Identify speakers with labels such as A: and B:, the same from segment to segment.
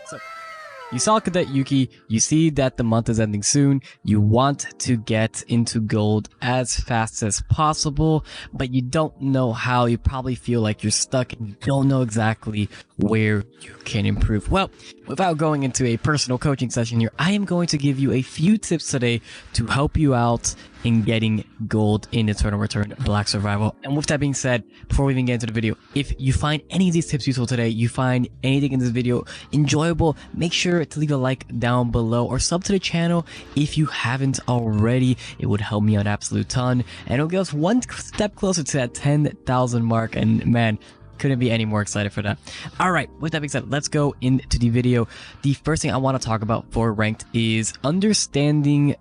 A: So, you saw Cadet Yuki, you see that the month is ending soon, you want to get into gold as fast as possible, but you don't know how. You probably feel like you're stuck and you don't know exactly where you can improve. Well, without going into a personal coaching session here, I am going to give you a few tips today to help you out in getting gold in Eternal Return Black Survival. And with that being said, before we even get into the video, if you find any of these tips useful today, you find anything in this video enjoyable, make sure to leave a like down below or sub to the channel if you haven't already. It would help me out an absolute ton and it'll get us one step closer to that 10,000 mark, and man, couldn't be any more excited for that. Alright, with that being said, let's go into the video. The first thing I want to talk about for ranked is understanding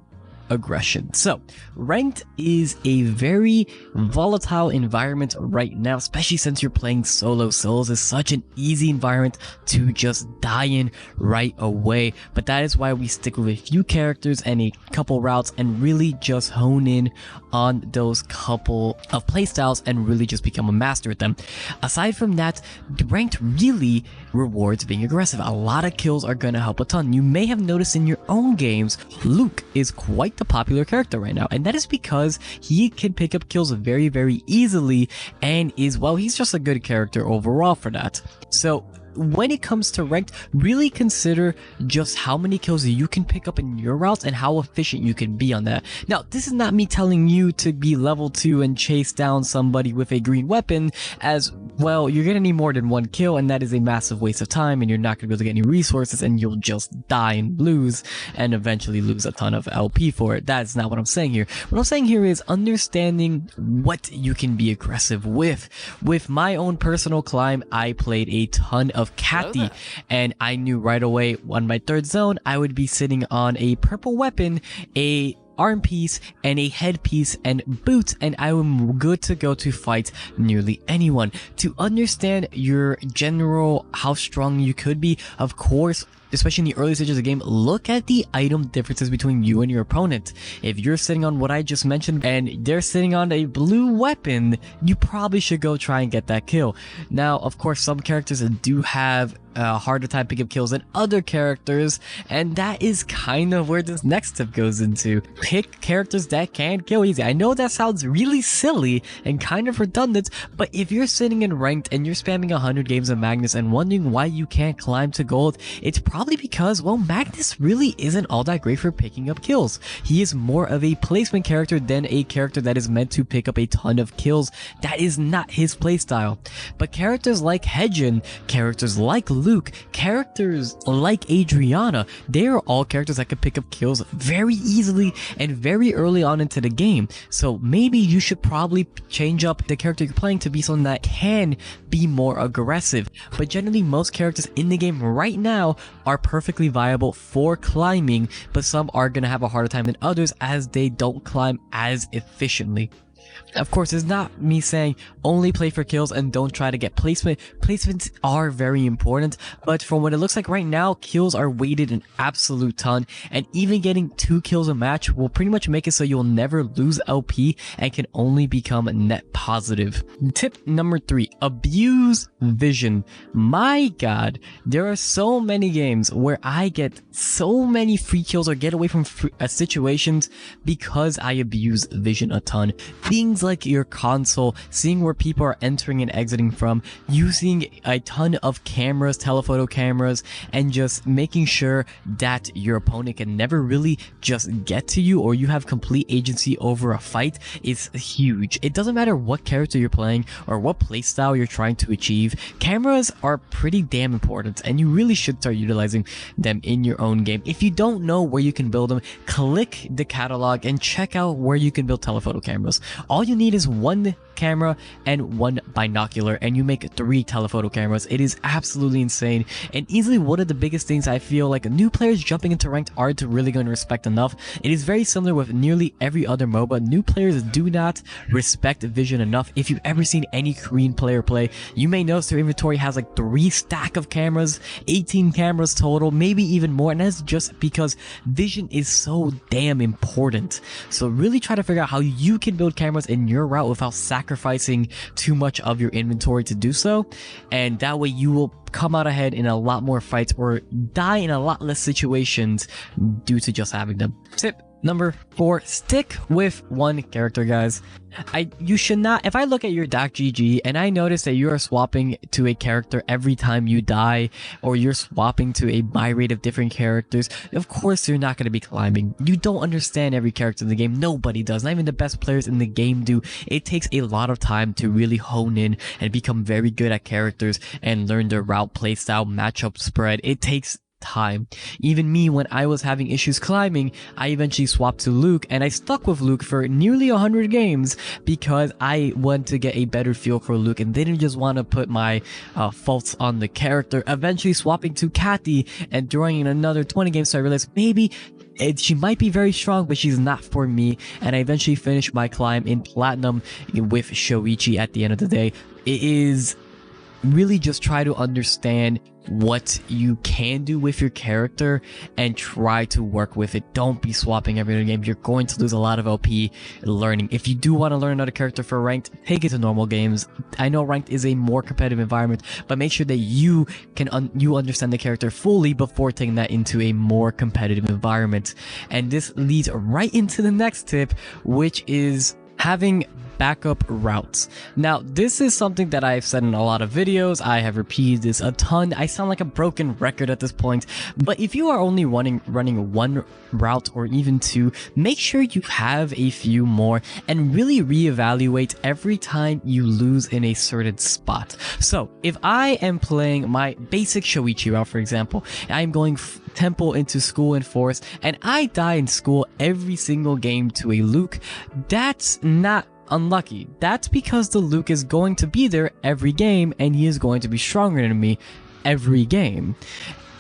A: aggression. So, ranked is a very volatile environment right now, especially since you're playing solo. Solos is such an easy environment to just die in right away, but that is why we stick with a few characters and a couple routes and really just hone in on those couple of playstyles and really just become a master at them. Aside from that, ranked really rewards being aggressive. A lot of kills are gonna help a ton. You may have noticed in your own games, Luke is quite the popular character right now, and that is because he can pick up kills very easily and is, well, he's just a good character overall for that. So when it comes to ranked, really consider just how many kills you can pick up in your routes and how efficient you can be on that. Now, this is not me telling you to be level 2 and chase down somebody with a green weapon, as well, you're gonna need more than one kill and that is a massive waste of time and you're not gonna be able to get any resources and you'll just die and lose and eventually lose a ton of LP for it. That's not what I'm saying here. What I'm saying here is understanding what you can be aggressive with. With my own personal climb, I played a ton of Cathy, and I knew right away on my third zone I would be sitting on a purple weapon, a arm piece, and a headpiece and boots, and I am good to go to fight nearly anyone. To understand your general how strong you could be, of course, especially in the early stages of the game, look at the item differences between you and your opponent. If you're sitting on what I just mentioned and they're sitting on a blue weapon, you probably should go try and get that kill. Now, of course, some characters do have a harder time picking up kills than other characters, and that is kind of where this next tip goes into. Pick characters that can kill easy. I know that sounds really silly and kind of redundant, but if you're sitting in ranked and you're spamming 100 games of Magnus and wondering why you can't climb to gold, it's probably because, well, Magnus really isn't all that great for picking up kills. He is more of a placement character than a character that is meant to pick up a ton of kills. That is not his playstyle. But characters like Hedgen, characters like Luke, characters like Adriana, they are all characters that can pick up kills very easily and very early on into the game. So maybe you should probably change up the character you're playing to be someone that can be more aggressive. But generally, most characters in the game right now are perfectly viable for climbing, but some are going to have a harder time than others as they don't climb as efficiently. Of course, it's not me saying only play for kills and don't try to get placement. Placements are very important, but from what it looks like right now, kills are weighted an absolute ton, and even getting 2 kills a match will pretty much make it so you'll never lose LP and can only become net positive. Tip number 3, abuse vision. My god, there are so many games where I get so many free kills or get away from situations because I abuse vision a ton. Things like your console, seeing where people are entering and exiting from, using a ton of cameras, telephoto cameras, and just making sure that your opponent can never really just get to you or you have complete agency over a fight is huge. It doesn't matter what character you're playing or what playstyle you're trying to achieve, cameras are pretty damn important and you really should start utilizing them in your own game. If you don't know where you can build them, click the catalog and check out where you can build telephoto cameras. All you need is one camera and one binocular and you make 3 telephoto cameras. It is absolutely insane and easily one of the biggest things I feel like new players jumping into ranked aren't really going to respect enough. It is very similar with nearly every other MOBA. New players do not respect vision enough. If you've ever seen any Korean player play, you may notice their inventory has like 3 stack of cameras, 18 cameras total, maybe even more, and that's just because vision is so damn important. So really try to figure out how you can build cameras in your route without sacrificing too much of your inventory to do so, and that way you will come out ahead in a lot more fights or die in a lot less situations due to just having them. Tip number 4, stick with one character, guys. You should not, if I look at your .gg and I notice that you are swapping to a character every time you die, or you're swapping to a myriad of different characters, of course you're not going to be climbing. You don't understand every character in the game. Nobody does. Not even the best players in the game do. It takes a lot of time to really hone in and become very good at characters and learn their route, playstyle, matchup spread. It takes time. Even me, when I was having issues climbing, I eventually swapped to Luke, and I stuck with Luke for nearly 100 games because I wanted to get a better feel for Luke and didn't just want to put my faults on the character. Eventually swapping to Kathy and during another 20 games, so I realized maybe she might be very strong, but she's not for me, and I eventually finished my climb in Platinum with Shoichi at the end of the day. It is really just try to understand what you can do with your character and try to work with it. Don't be swapping every other game. You're going to lose a lot of LP learning. If you do want to learn another character for ranked, take it to normal games. I know ranked is a more competitive environment, but make sure that you can you understand the character fully before taking that into a more competitive environment. And this leads right into the next tip, which is having backup routes. Now, this is something that I've said in a lot of videos. I have repeated this a ton. I sound like a broken record at this point, but if you are only running one route or even two, make sure you have a few more and really reevaluate every time you lose in a certain spot. So if I am playing my basic Shoichi route, for example, I'm going temple into school and forest, and I die in school every single game to a Luke, that's not unlucky. That's because the Luke is going to be there every game and he is going to be stronger than me every game.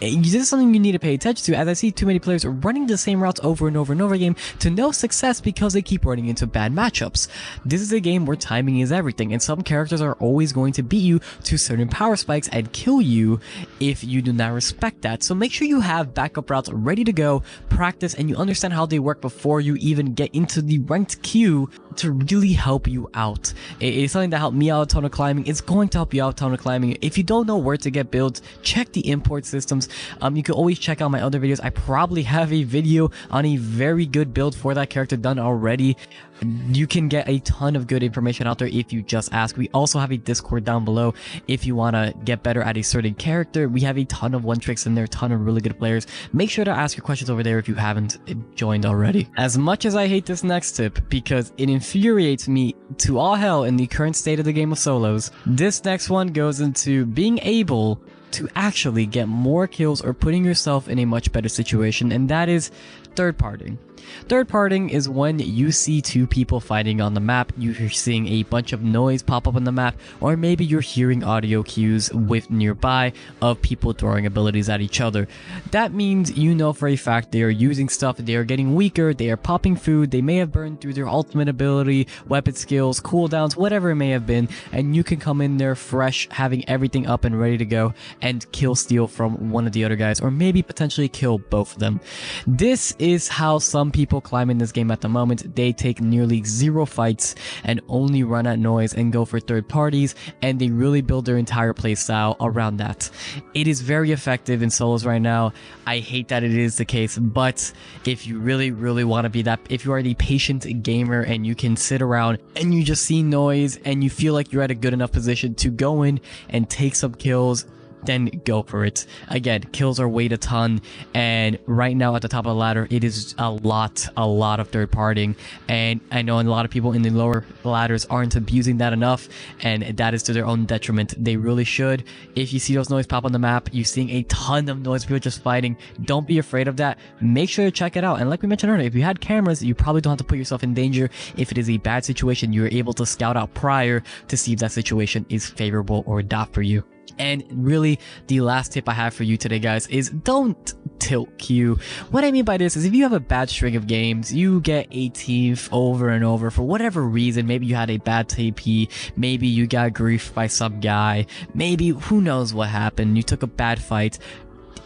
A: This is something you need to pay attention to, as I see too many players running the same routes over and over and over again to no success because they keep running into bad matchups. This is a game where timing is everything, and some characters are always going to beat you to certain power spikes and kill you if you do not respect that. So make sure you have backup routes ready to go, practice, and you understand how they work before you even get into the ranked queue to really help you out. It is something that helped me out a ton of climbing. It's going to help you out a ton of climbing. If you don't know where to get builds, check the import systems. You can always check out my other videos. I probably have a video on a very good build for that character done already. You can get a ton of good information out there if you just ask. We also have a Discord down below if you want to get better at a certain character. We have a ton of one tricks in there, a ton of really good players. Make sure to ask your questions over there if you haven't joined already. As much as I hate this next tip because it infuriates me to all hell in the current state of the game of solos, this next one goes into being able to actually get more kills or putting yourself in a much better situation, and that is third partying. Third partying is when you see two people fighting on the map, you're seeing a bunch of noise pop up on the map, or maybe you're hearing audio cues with nearby of people throwing abilities at each other. That means you know for a fact they are using stuff, they are getting weaker, they are popping food, they may have burned through their ultimate ability, weapon skills, cooldowns, whatever it may have been, and you can come in there fresh, having everything up and ready to go, and kill steal from one of the other guys, or maybe potentially kill both of them. This is how some people climb in this game at the moment. They take nearly zero fights and only run at noise and go for third parties, and they really build their entire playstyle around that. It is very effective in solos right now. I hate that it is the case, but if you really want to be that, if you are the patient gamer and you can sit around and you just see noise and you feel like you're at a good enough position to go in and take some kills, then go for it. Again, kills are weighed a ton, and right now at the top of the ladder, it is a lot of third partying, and I know a lot of people in the lower ladders aren't abusing that enough, and that is to their own detriment. They really should. If you see those noise pop on the map, you're seeing a ton of noise, people just fighting, don't be afraid of that. Make sure to check it out, and like we mentioned earlier, if you had cameras, you probably don't have to put yourself in danger. If it is a bad situation, you're able to scout out prior to see if that situation is favorable or not for you. And really, the last tip I have for you today, guys, is don't tilt queue. What I mean by this is if you have a bad string of games, you get 18th over and over for whatever reason. Maybe you had a bad TP, maybe you got griefed by some guy, maybe who knows what happened, you took a bad fight,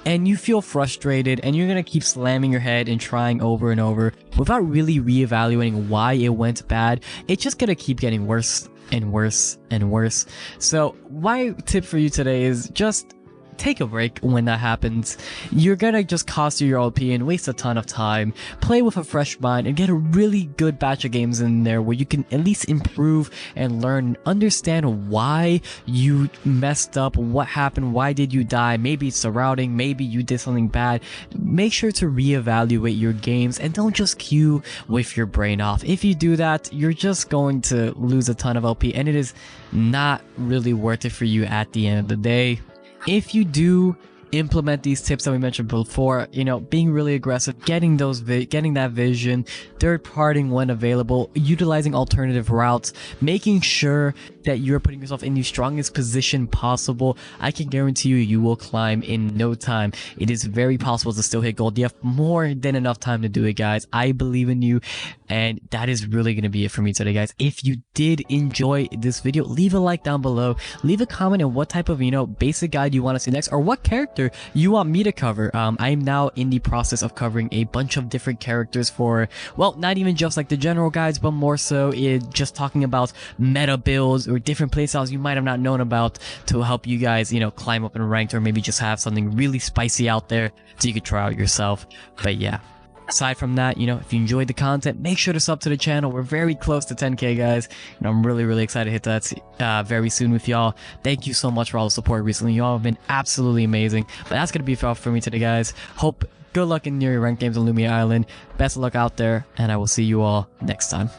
A: and you feel frustrated, and you're gonna keep slamming your head and trying over and over without really reevaluating why it went bad. It's just gonna keep getting worse and worse and worse. So my tip for you today is just take a break when that happens. You're gonna just cost you your LP and waste a ton of time. Play with a fresh mind and get a really good batch of games in there where you can at least improve and learn and understand why you messed up, what happened, why did you die, maybe it's the routing, maybe you did something bad. Make sure to reevaluate your games and don't just queue with your brain off. If you do that, you're just going to lose a ton of LP and it is not really worth it for you at the end of the day. If you do implement these tips that we mentioned before, you know, being really aggressive, getting that vision, third partying when available, utilizing alternative routes, making sure that you're putting yourself in the strongest position possible, I can guarantee you will climb in no time. It is very possible to still hit gold. You have more than enough time to do it, guys. I believe in you, and that is really going to be it for me today, guys. If you did enjoy this video, leave a like down below, leave a comment on what type of, you know, basic guide you want to see next, or what character you want me to cover. I am now in the process of covering a bunch of different characters for, well, not even just like the general guides, but more so just talking about meta builds or different playstyles you might have not known about to help you guys, you know, climb up in ranked, or maybe just have something really spicy out there so you could try out yourself. But yeah, aside from that, you know, if you enjoyed the content, make sure to sub to the channel. We're very close to 10K, guys, and I'm really excited to hit that very soon with y'all. Thank you so much for all the support recently. Y'all have been absolutely amazing. But that's gonna be all for me today, guys. Good luck in your ranked games on Lumia Island. Best of luck out there, and I will see you all next time.